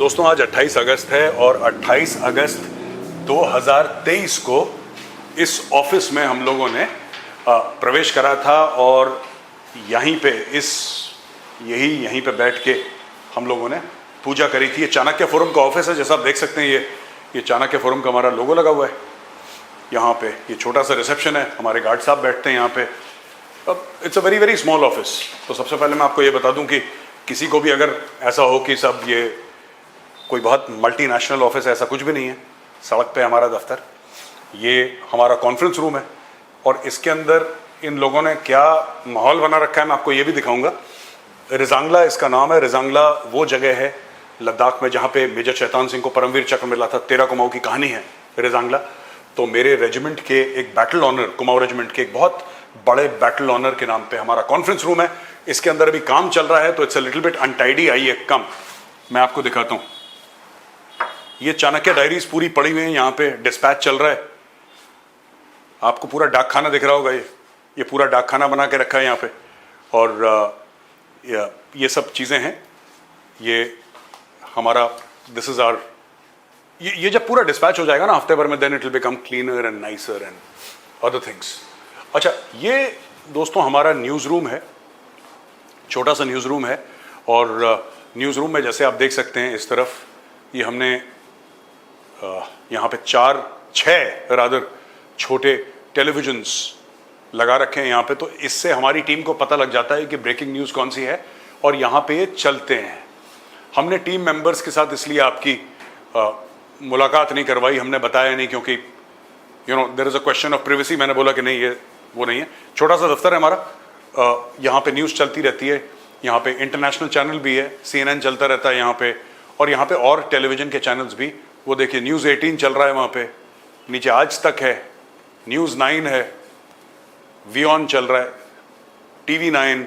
दोस्तों आज 28 अगस्त है और 28 अगस्त 2023 को इस ऑफिस में हम लोगों ने प्रवेश करा था और यहीं पे यहीं पे बैठ के हम लोगों ने पूजा करी थी। ये चाणक्य फोरम का ऑफिस है, जैसा आप देख सकते हैं। ये चाणक्य फोरम का हमारा लोगो लगा हुआ है यहाँ पे। ये छोटा सा रिसेप्शन है, हमारे गार्ड साहब बैठते हैं यहाँ पे। अब it's a very very small office. तो सबसे पहले मैं आपको ये बता दूं कि किसी को भी अगर ऐसा हो कि सब ये कोई बहुत मल्टीनेशनल ऑफिस है, ऐसा कुछ भी नहीं है। सड़क पे हमारा दफ्तर, ये हमारा कॉन्फ्रेंस रूम है और इसके अंदर इन लोगों ने क्या माहौल बना रखा है मैं आपको ये भी दिखाऊंगा। रिजांगला इसका नाम है। रिजांगला वो जगह है लद्दाख में जहाँ पे मेजर चैतान सिंह को परमवीर चक्र मिला था। 13 कुमाऊं की कहानी है रिजांगला। तो मेरे रेजिमेंट के एक बैटल ऑनर, कुमाऊं रेजिमेंट के एक बहुत बड़े बैटल ऑनर के नाम पे हमारा कॉन्फ्रेंस रूम है। इसके अंदर अभी काम चल रहा है तो it's a little bit untidy. आइए कम मैं आपको दिखाता हूँ। ये चाणक्य डायरीज पूरी पड़ी हुई है, यहाँ पे डिस्पैच चल रहा है। आपको पूरा डाक खाना दिख रहा होगा। ये पूरा डाक खाना बना के रखा है यहाँ पे। और ये सब चीज़ें हैं। ये हमारा दिस इज आवर ये जब पूरा डिस्पैच हो जाएगा ना हफ्ते भर में, then it will become cleaner and nicer and other things. अच्छा, ये दोस्तों हमारा न्यूज़ रूम है, छोटा सा न्यूज़ रूम है। और न्यूज़ रूम में जैसे आप देख सकते हैं इस तरफ ये हमने यहाँ पे 6 रादर छोटे टेलीविजन्स लगा रखे हैं यहाँ पे। तो इससे हमारी टीम को पता लग जाता है कि ब्रेकिंग न्यूज़ कौन सी है और यहाँ पे ये चलते हैं। हमने टीम मेंबर्स के साथ इसलिए आपकी मुलाकात नहीं करवाई, हमने बताया नहीं, क्योंकि there is a question of privacy. मैंने बोला कि नहीं, ये वो नहीं है। छोटा सा दफ्तर है हमारा। यहाँ पे न्यूज़ चलती रहती है। यहाँ पे इंटरनेशनल चैनल भी है, CNN चलता रहता है यहाँ पे। और यहाँ पे और टेलीविज़न के चैनल्स भी, वो देखिए न्यूज़ 18 चल रहा है वहाँ पे, नीचे आज तक है, न्यूज़ 9 है, WION चल रहा है, TV9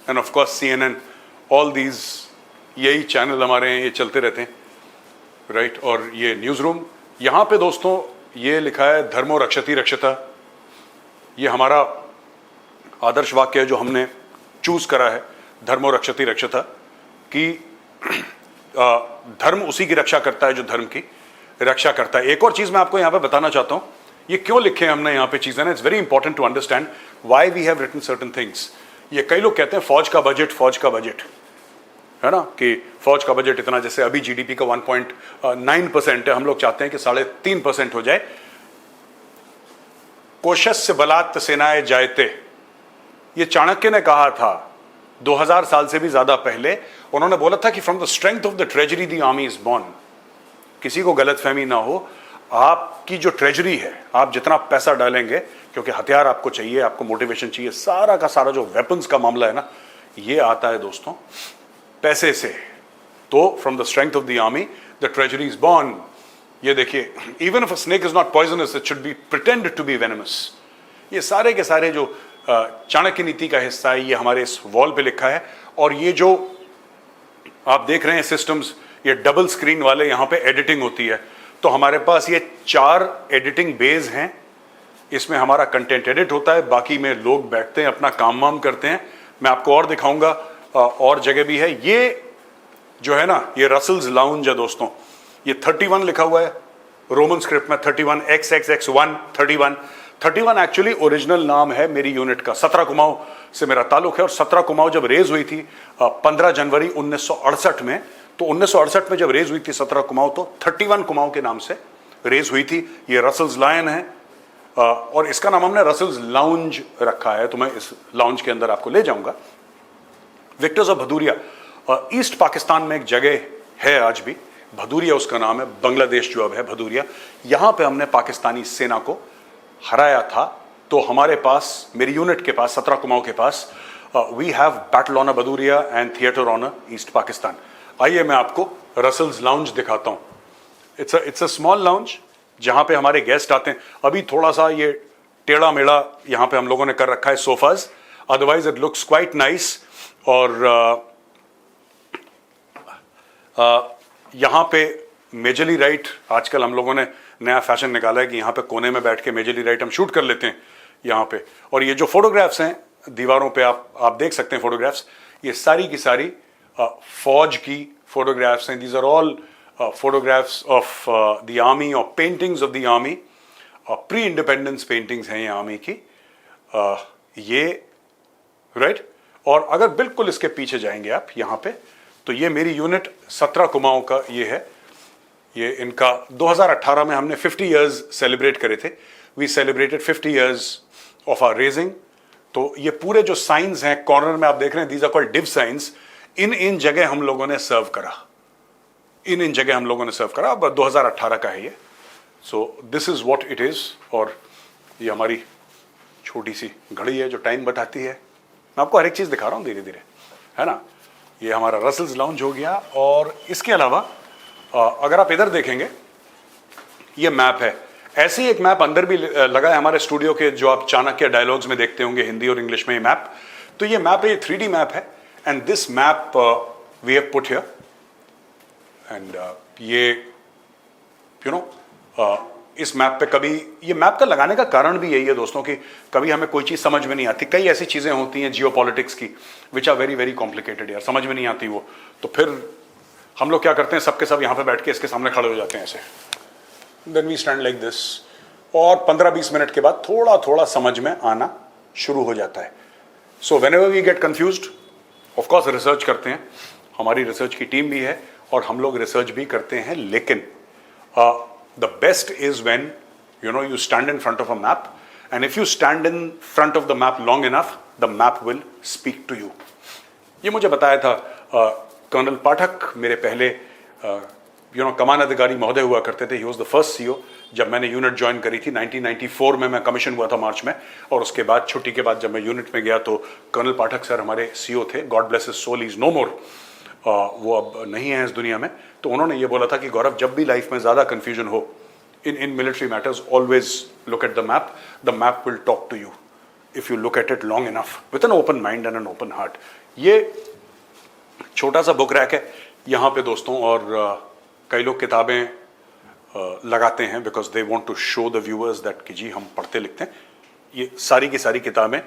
end of course CNN। All these यही चैनल हमारे हैं, ये चलते रहते हैं, राइट। और ये न्यूज़ रूम यहाँ पे दोस्तों ये लिखा है धर्मो रक्षति रक्षता। ये हमारा आदर्श वाक्य है जो हमने चूज करा है, धर्मो रक्षति रक्षता, कि धर्म उसी की रक्षा करता है जो धर्म की रक्षा करता है। एक और चीज मैं आपको यहाँ पे बताना चाहता हूँ, ये क्यों लिखे हैं हमने यहाँ पे चीजें ना, it's very important to understand why we have written certain things. ये कई लोग कहते हैं फौज का बजट है ना, कि फौज का बजट इतना, जैसे अभी GDP का 1.9% है, हम लोग चाहते हैं कि 3.5% हो जाए। कोशस्य बलात् सेनाए जायते, ये चाणक्य ने कहा था 2000 साल से भी ज्यादा पहले। उन्होंने बोला था कि from the strength of the treasury the army is born. किसी को गलतफहमी ना हो, आपकी जो ट्रेजरी है, आप जितना पैसा डालेंगे, क्योंकि हथियार आपको चाहिए, आपको मोटिवेशन चाहिए, सारा का सारा जो वेपन्स का मामला है ना, ये आता है दोस्तों पैसे से। तो from the strength of the army the treasury is born. ये देखिए, even if a snake is not poisonous it should be pretended to be venomous. ये सारे के सारे जो चाणक्य नीति का हिस्सा है, ये हमारे इस वॉल पे लिखा है। और ये जो आप देख रहे हैं सिस्टम्स, ये डबल स्क्रीन वाले, यहाँ पे एडिटिंग होती है। तो हमारे पास ये 4 एडिटिंग बेज हैं। इसमें हमारा कंटेंट एडिट होता है, बाकी में लोग बैठते हैं अपना काम वाम करते हैं। मैं आपको और दिखाऊंगा, और जगह भी है। ये जो है ना, ये रसल्स लाउंज है दोस्तों। ये 31 लिखा हुआ है रोमन स्क्रिप्ट में, 31 XXX1 31 एक्चुअली ओरिजिनल नाम है मेरी यूनिट का। 17 कुमाऊं से मेरा ताल्लुक है। और 17 कुमाऊं जब रेज हुई थी 15 जनवरी 1968 में, तो 1968 में जब रेज हुई थी 17 कुमाऊं, तो 31 कुमाऊं के नाम से रेज हुई थी। ये रसल्स लायन है और इसका नाम हमने रसल्स लाउंज रखा है। तो मैं इस लाउंज के अंदर आपको ले जाऊंगा। Victus of Bhaduria, east Pakistan में एक जगह है आज भी, भदूरिया उसका नाम है। बांग्लादेश जो अब है भदूरिया, यहां पे हमने पाकिस्तानी सेना को हराया था। तो हमारे पास, मेरी यूनिट के पास, 17 कुमाऊं के पास, we have battle honour Bhaduria and theatre honour east Pakistan. आइए मैं आपको रसल्स लाउंज दिखाता हूं। इट्स अ स्मॉल लाउंज जहां पे हमारे गेस्ट आते हैं। अभी थोड़ा सा ये टेढ़ा मेढ़ा यहां पे हम लोगों ने कर रखा है sofas, otherwise it looks quite nice. और यहाँ पे मेजरली राइट, आजकल हम लोगों ने नया फैशन निकाला है कि यहाँ पे कोने में बैठ के मेजरली राइट हम शूट कर लेते हैं यहाँ पे। और ये जो फोटोग्राफ्स हैं दीवारों पे आप देख सकते हैं फोटोग्राफ्स, ये सारी की सारी फौज की फोटोग्राफ्स हैं। These are all photographs of the army और paintings of the army, pre independence paintings हैं ये आर्मी की, ये राइट। और अगर बिल्कुल इसके पीछे जाएंगे आप यहाँ पे, तो ये मेरी यूनिट 17 कुमाऊं का ये है। ये इनका 2018 में हमने 50 इयर्स सेलिब्रेट करे थे। We celebrated 50 years of our raising. तो ये पूरे जो साइंस हैं कॉर्नर में आप देख रहे हैं, these are called divisions. इन जगह हम लोगों ने सर्व करा, इन जगह हम लोगों ने सर्व करा। अब 2018 का है ये। So this is what it is. और ये हमारी छोटी सी घड़ी है जो टाइम बताती है। मैं आपको हर एक चीज दिखा रहा हूं धीरे धीरे, है ना। ये हमारा रसल्स लाउंज हो गया। और इसके अलावा अगर आप इधर देखेंगे, ये मैप है। ऐसे ही एक मैप अंदर भी लगा है हमारे स्टूडियो के, जो आप चाणक्य डायलॉग्स में देखते होंगे हिंदी और इंग्लिश में। ये मैप, तो ये मैप है, ये 3D मैप है। And this map we have put here. And ये यू नो इस मैप पे कभी, ये मैप का लगाने का कारण भी यही है दोस्तों कि कभी हमें कोई चीज समझ में नहीं आती। कई ऐसी चीजें होती हैं जियोपॉलिटिक्स की which are very very complicated, यार समझ में नहीं आती वो। तो फिर हम लोग क्या करते हैं, सबके सब यहाँ पे बैठ के इसके सामने खड़े हो जाते हैं ऐसे। Then we stand like this. और 15-20 मिनट के बाद थोड़ा थोड़ा समझ में आना शुरू हो जाता है। So whenever we get confused, of course research करते हैं, हमारी रिसर्च की टीम भी है और हम लोग रिसर्च भी करते हैं। लेकिन the best is when you stand in front of a map, and if you stand in front of the map long enough, the map will speak to you. ये मुझे बताया था कर्नल पाठक, मेरे पहले कमान अधिकारी महोदय हुआ करते थे। He was the first CO जब मैंने यूनिट ज्वाइन करी थी 1994 में। मैं कमीशन हुआ था मार्च में, और उसके बाद छुट्टी के बाद जब मैं यूनिट में गया तो कर्नल पाठक सर हमारे सीओ थे। God bless his soul, is no more. वो अब नहीं है इस दुनिया में। तो उन्होंने ये बोला था कि गौरव, जब भी लाइफ में ज़्यादा कन्फ्यूजन हो in military matters, always look at the map will talk to you if you look at it long enough with an open mind and an open heart. ये छोटा सा बुक रैक है यहाँ पे दोस्तों, और कई लोग किताबें लगाते हैं because they want to show the viewers that कि जी हम पढ़ते लिखते हैं। ये सारी की सारी किताबें,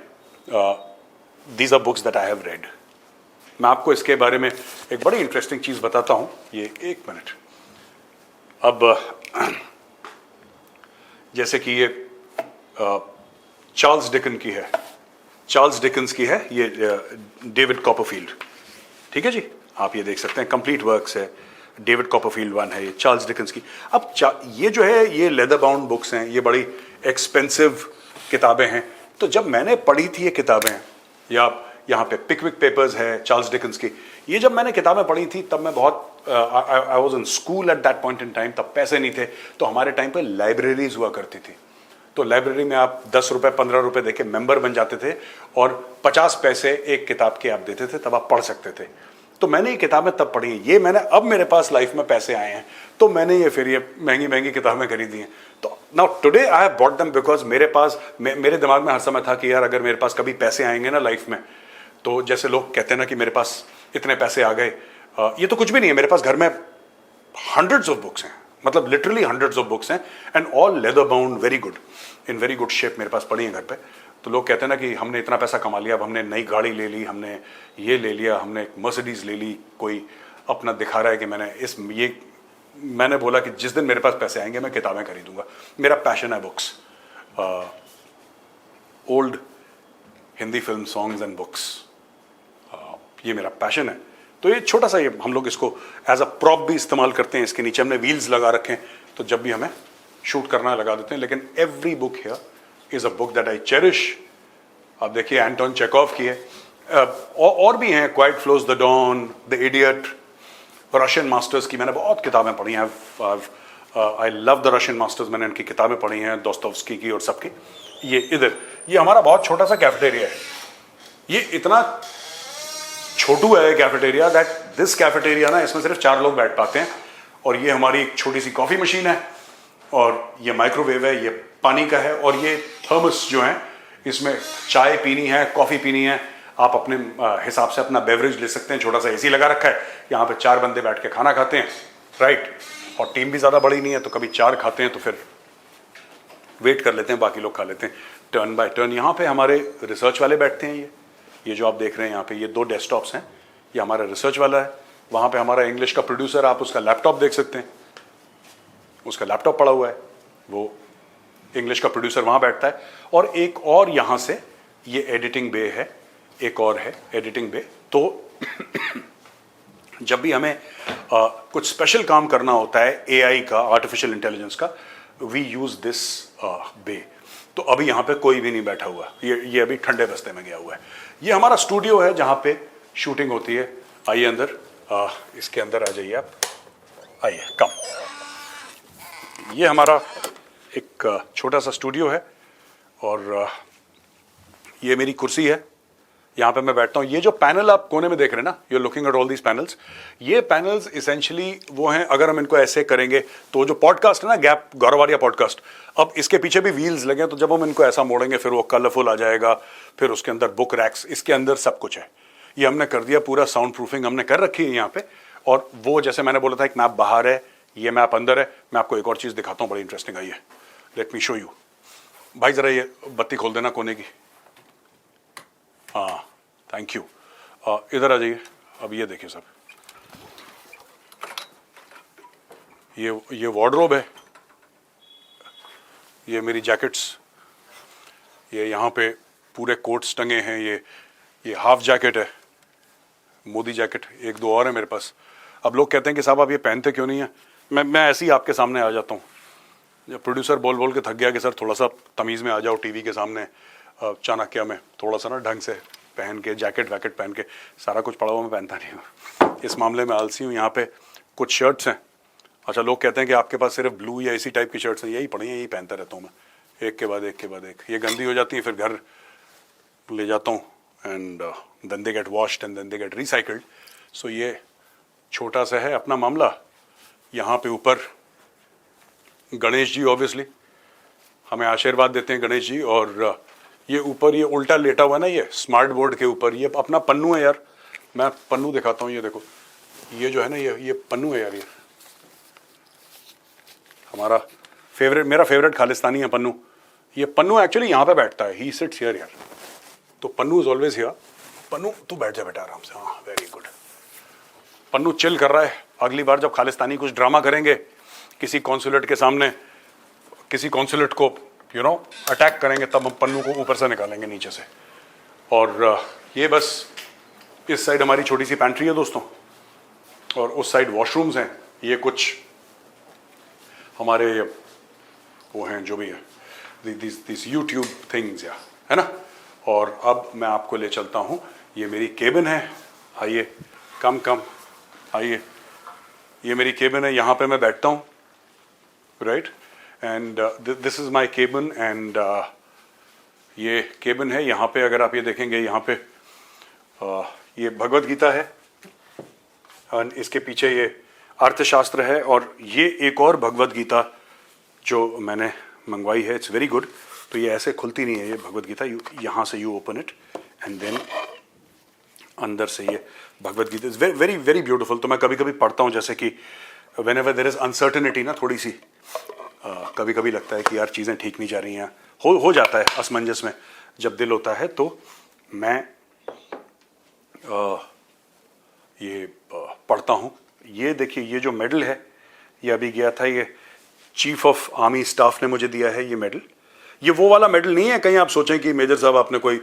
these are books that I have read. मैं आपको इसके बारे में एक बड़ी इंटरेस्टिंग चीज बताता हूं। ये एक मिनट। अब जैसे कि ये चार्ल्स डिकन की है, चार्ल्स डिकन्स की है ये, डेविड कॉपरफील्ड, ठीक है जी। आप ये देख सकते हैं, कंप्लीट वर्क्स है, डेविड कॉपरफील्ड 1 है, ये चार्ल्स डिकन्स की। अब ये जो है ये लेदर बाउंड बुक्स हैं, ये बड़ी एक्सपेंसिव किताबें हैं। तो जब मैंने पढ़ी थी ये किताबें, या यहाँ पे पिकविक पेपर्स है चार्ल्स डिकन्स की, ये जब मैंने किताबें पढ़ी थी तब मैं बहुत I was in school at that point in time. तब पैसे नहीं थे, तो हमारे टाइम पे लाइब्रेरीज हुआ करती थी। तो लाइब्रेरी में आप 10 रुपए 15 रुपए देके मेंबर बन जाते थे, और 50 पैसे एक किताब के आप देते थे, तब आप पढ़ सकते थे। तो मैंने ये किताबें तब पढ़ी हैं। ये मैंने, अब मेरे पास लाइफ में पैसे आए हैं तो मैंने ये फिर ये महंगी महंगी किताबें खरीदी हैं। तो now today I have bought them because मेरे पास, मेरे दिमाग में हर समय था कि यार अगर मेरे पास कभी पैसे आएंगे ना लाइफ में, तो जैसे लोग कहते हैं ना कि मेरे पास इतने पैसे आ गए, ये तो कुछ भी नहीं है। मेरे पास घर में हंड्रेड्स ऑफ बुक्स हैं, मतलब लिटरली हंड्रेड्स ऑफ बुक्स हैं, and all leather bound, very good, in very good shape मेरे पास पड़ी हैं घर पे। तो लोग कहते हैं ना कि हमने इतना पैसा कमा लिया, अब हमने नई गाड़ी ले ली, हमने ये ले लिया, हमने एक मर्सिडीज ले ली, कोई अपना दिखा रहा है कि मैंने बोला कि जिस दिन मेरे पास पैसे आएंगे मैं किताबें खरीदूंगा। मेरा पैशन है books, old Hindi film songs and books, ये मेरा पैशन है। तो ये छोटा सा, ये हम लोग इसको एज अ प्रॉप भी इस्तेमाल करते हैं। इसके नीचे हमने व्हील्स लगा रखे हैं, तो जब भी हमें शूट करना लगा देते हैं। लेकिन every book here is a book that I cherish. आप देखिए एंटोन चेकोव की है, और भी हैं, quiet flows the Don, the Idiot, Russian masters की मैंने बहुत किताबें पढ़ी हैं। I love the Russian masters, मैंने इनकी किताबें पढ़ी हैं, दोस्तोव्स्की की और सबकी। ये इधर, ये हमारा बहुत छोटा सा कैफेटेरिया है। ये इतना छोटू है कैफेटेरिया दैट दिस कैफेटेरिया ना, इसमें सिर्फ 4 लोग बैठ पाते हैं। और ये हमारी एक छोटी सी कॉफी मशीन है, और ये माइक्रोवेव है, ये पानी का है, और ये थर्मस जो है, इसमें चाय पीनी है, कॉफी पीनी है, आप अपने हिसाब से अपना बेवरेज ले सकते हैं। छोटा सा एसी लगा रखा है, यहाँ पे 4 बंदे बैठ के खाना खाते हैं, राइट। और टीम भी ज्यादा बड़ी नहीं है, तो कभी 4 खाते हैं तो फिर वेट कर लेते हैं, बाकी लोग खा लेते हैं टर्न बाय टर्न। यहाँ पे हमारे रिसर्च वाले बैठते हैं। ये जो आप देख रहे हैं यहाँ पे, ये 2 डेस्कटॉप्स हैं, ये हमारा रिसर्च वाला है, वहाँ पे हमारा इंग्लिश का प्रोड्यूसर, आप उसका लैपटॉप देख सकते हैं, उसका लैपटॉप पड़ा हुआ है, वो इंग्लिश का प्रोड्यूसर वहाँ बैठता है। और एक और यहाँ से ये एडिटिंग बे है, एक और है एडिटिंग बे। तो जब भी हमें कुछ स्पेशल काम करना होता है एआई का, आर्टिफिशियल इंटेलिजेंस का, वी यूज दिस बे। तो अभी यहाँ पे कोई भी नहीं बैठा हुआ, ये अभी ठंडे बस्ते में गया हुआ है। ये हमारा स्टूडियो है जहाँ पे शूटिंग होती है। आइए अंदर, इसके अंदर आ जाइए आप, आइए कम। ये हमारा एक छोटा सा स्टूडियो है और ये मेरी कुर्सी है, यहाँ पे मैं बैठता हूँ। ये जो पैनल आप कोने में देख रहे हैं ना, you are looking at all these panels, ये पैनल्स इसेंशियली वो हैं, अगर हम इनको ऐसे करेंगे तो जो पॉडकास्ट है ना, गैप गौरवारिया पॉडकास्ट, अब इसके पीछे भी व्हील्स लगे हैं, तो जब हम इनको ऐसा मोड़ेंगे फिर वो कलरफुल आ जाएगा, फिर उसके अंदर बुक रैक्स, इसके अंदर सब कुछ है। ये हमने कर दिया, पूरा साउंड प्रूफिंग हमने कर रखी है यहाँ पे। और वो जैसे मैंने बोला था, एक मैप बाहर है, ये मैप अंदर है। मैं आपको एक और चीज़ दिखाता हूँ, बड़ी इंटरेस्टिंग आई है, लेट मी शो यू। भाई ज़रा ये बत्ती खोल देना कोने की, हाँ थैंक यू। इधर आ जाइए। अब ये देखिए सब, ये वार्डरोब है, ये मेरी जैकेट्स, ये यहाँ पे पूरे कोट्स टंगे हैं, ये हाफ जैकेट है, मोदी जैकेट, एक दो और है मेरे पास। अब लोग कहते हैं कि साहब आप ये पहनते क्यों नहीं है? मैं ऐसे ही आपके सामने आ जाता हूँ। जब प्रोड्यूसर बोल बोल के थक गया कि सर थोड़ा सा तमीज़ में आ जाओ टीवी के सामने, चाणक्य में थोड़ा सा ना ढंग से पहन के, जैकेट वैकेट पहन के, सारा कुछ पड़ा हुआ मैं पहनता नहीं हूँ, इस मामले में आलसी हूँ। यहाँ पे कुछ शर्ट्स हैं। अच्छा, लोग कहते हैं कि आपके पास सिर्फ ब्लू या इसी टाइप की शर्ट्स हैं, यही पड़ी हैं, यही पहनता रहता हूँ मैं, एक के बाद एक के बाद एक। ये गंदी हो जाती है, फिर घर ले जाता हूँ and then they get washed and then they get recycled. So ये छोटा सा है अपना मामला। यहाँ पे ऊपर गणेश जी ऑब्वियसली हमें आशीर्वाद देते हैं, गणेश जी। और ये ऊपर ये उल्टा लेटा हुआ है ना, ये स्मार्ट बोर्ड के ऊपर, ये अपना पन्नू है यार। मैं पन्नू दिखाता हूँ, ये देखो, ये जो है ना, ये पन्नू है यार। ये हमारा फेवरेट, मेरा फेवरेट खालिस्तानी है पन्नू। ये पन्नू एक्चुअली यहाँ पे बैठता है, ही सिट्स हियर यार। तो Pannu is always here. Pannu तू बैठ जा बेटा आराम से, हाँ वेरी गुड। पन्नू चिल कर रहा है। अगली बार जब खालिस्तानी कुछ ड्रामा करेंगे किसी कॉन्सुलेट के सामने, किसी कॉन्सुलेट को अटैक करेंगे, तब हम पन्नू को ऊपर से निकालेंगे नीचे से। और ये बस इस साइड हमारी छोटी सी पैंट्री है दोस्तों, और उस साइड वॉशरूम्स हैं। ये कुछ हमारे वो हैं जो भी है, दिस यूट्यूब थिंग्स या है ना। और अब मैं आपको ले चलता हूँ, ये मेरी केबिन है। आइए कम आइए, ये मेरी केबिन है, यहाँ पे मैं बैठता हूँ, right. And this is my cabin. And ये केबिन है, यहाँ पे अगर आप ये देखेंगे, यहाँ पे ये भगवत गीता है, और इसके पीछे ये अर्थशास्त्र है, और ये एक और भगवत गीता जो मैंने मंगवाई है, इट्स वेरी गुड। तो ये ऐसे खुलती नहीं है ये भगवत गीता, यहाँ से you open it and then अंदर से ये Bhagavad Gita is very very beautiful. तो मैं कभी कभी पढ़ता हूँ, जैसे कि whenever there is uncertainty ना, थोड़ी सी कभी कभी लगता है कि यार चीज़ें ठीक नहीं जा रही हैं, हो जाता है असमंजस में जब दिल होता है, तो मैं ये पढ़ता हूँ। ये देखिए, ये जो मेडल है, ये अभी गया था, ये चीफ ऑफ आर्मी स्टाफ ने मुझे दिया है ये मेडल। ये वो वाला मेडल नहीं है कहीं आप सोचें कि मेजर साहब आपने कोई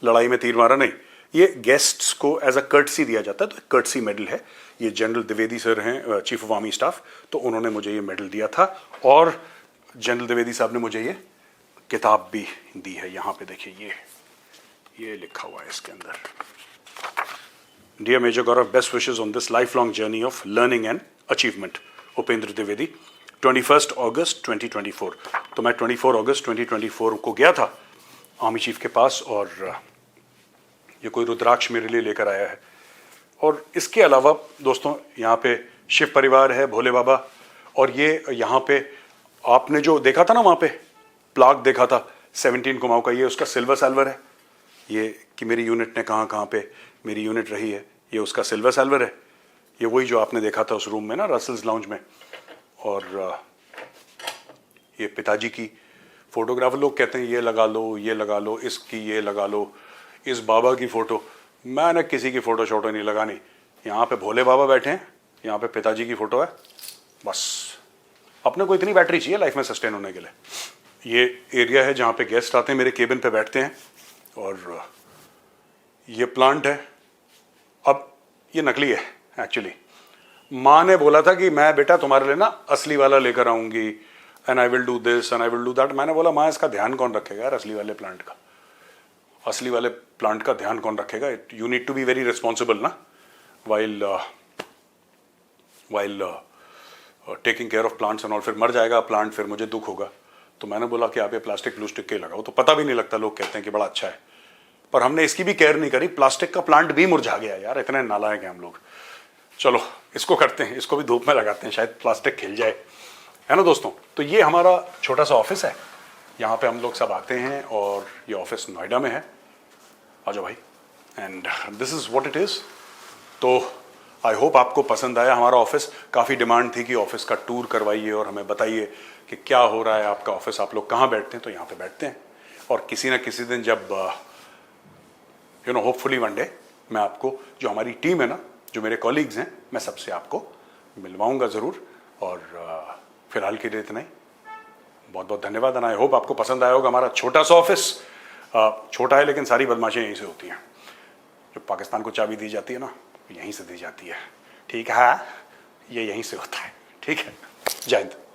लड़ाई में तीर मारा, नहीं। ये गेस्ट्स को एज अ कर्टसी दिया जाता है, तो कर्टसी मेडल है। ये जनरल द्विवेदी सर हैं, चीफ ऑफ आर्मी स्टाफ, तो उन्होंने मुझे ये मेडल दिया था। और जनरल द्विवेदी साहब ने मुझे ये किताब भी दी है। यहाँ पे देखिए, ये लिखा हुआ है इसके अंदर, dear major Gaurav, best wishes on this life long journey of learning and achievement, Upendra Dwivedi, 21 August 2024। तो मैं 24 अगस्त 2024 को गया था आर्मी चीफ के पास, और ये कोई रुद्राक्ष मेरे लिए लेकर आया है। और इसके अलावा दोस्तों, यहाँ पे शिव परिवार है, भोले बाबा, और ये यहाँ पे आपने जो देखा था ना, वहाँ पे प्लाग देखा था 17 कुमाऊं का, ये उसका सिल्वर सैल्वर है। ये कि मेरी यूनिट ने कहाँ कहाँ पे मेरी यूनिट रही है, ये उसका सिल्वर सैल्वर है। ये वही जो आपने देखा था उस रूम में ना, रसल्स लाउंज में। और ये पिताजी की फोटोग्राफ, लोग कहते हैं ये लगा लो, ये लगा लो, इसकी ये लगा लो, इस बाबा की फ़ोटो। मैंने किसी की फ़ोटो शोटो नहीं लगानी, यहाँ पे भोले बाबा बैठे हैं, यहाँ पे पिताजी की फोटो है। बस अपने को इतनी बैटरी चाहिए लाइफ में सस्टेन होने के लिए। ये एरिया है जहाँ पे गेस्ट आते हैं, मेरे केबिन पे बैठते हैं। और ये प्लांट है। अब ये नकली है एक्चुअली। माँ ने बोला था कि मैं बेटा तुम्हारे लिए ना असली वाला लेकर आऊंगी, and I will do this and I will do that. मैंने बोला माँ इसका ध्यान कौन रखेगा यार, असली वाले प्लांट का, असली वाले प्लांट का ध्यान कौन रखेगा? You need to be very responsible ना while taking care of plants and all. फिर मर जाएगा प्लांट, फिर मुझे दुख होगा। तो मैंने बोला कि आप ये प्लास्टिक के लगाओ, तो पता भी नहीं लगता, लोग कहते हैं कि बड़ा अच्छा है, पर हमने इसकी भी केयर नहीं करी। प्लास्टिक का प्लांट भी मुरझा गया यार, इतने नालायक हैं हम लोग। चलो इसको करते हैं, इसको भी धूप में लगाते हैं, शायद प्लास्टिक खिल जाए, है ना दोस्तों। तो ये हमारा छोटा सा ऑफिस है, यहाँ पे हम लोग सब आते हैं, और ये ऑफिस नोएडा में है। आ जाओ भाई, and this is what it is. तो आई होप आपको पसंद आया हमारा ऑफिस। काफ़ी डिमांड थी कि ऑफिस का टूर करवाइए और हमें बताइए कि क्या हो रहा है आपका ऑफिस, आप लोग कहाँ बैठते हैं। तो यहाँ पे बैठते हैं, और किसी ना किसी दिन जब होपफुली वन डे मैं आपको, जो हमारी टीम है ना, जो मेरे कॉलीग्स हैं, मैं सबसे आपको मिलवाऊंगा ज़रूर। और फिलहाल के लिए इतना ही। बहुत बहुत धन्यवाद, एंड आई होप आपको पसंद आया होगा हमारा छोटा सा ऑफिस। छोटा है लेकिन सारी बदमाशियाँ यहीं से होती हैं। जो पाकिस्तान को चाबी दी जाती है ना, यहीं से दी जाती है। ठीक है, ये यहीं से होता है। ठीक है, जय हिंद।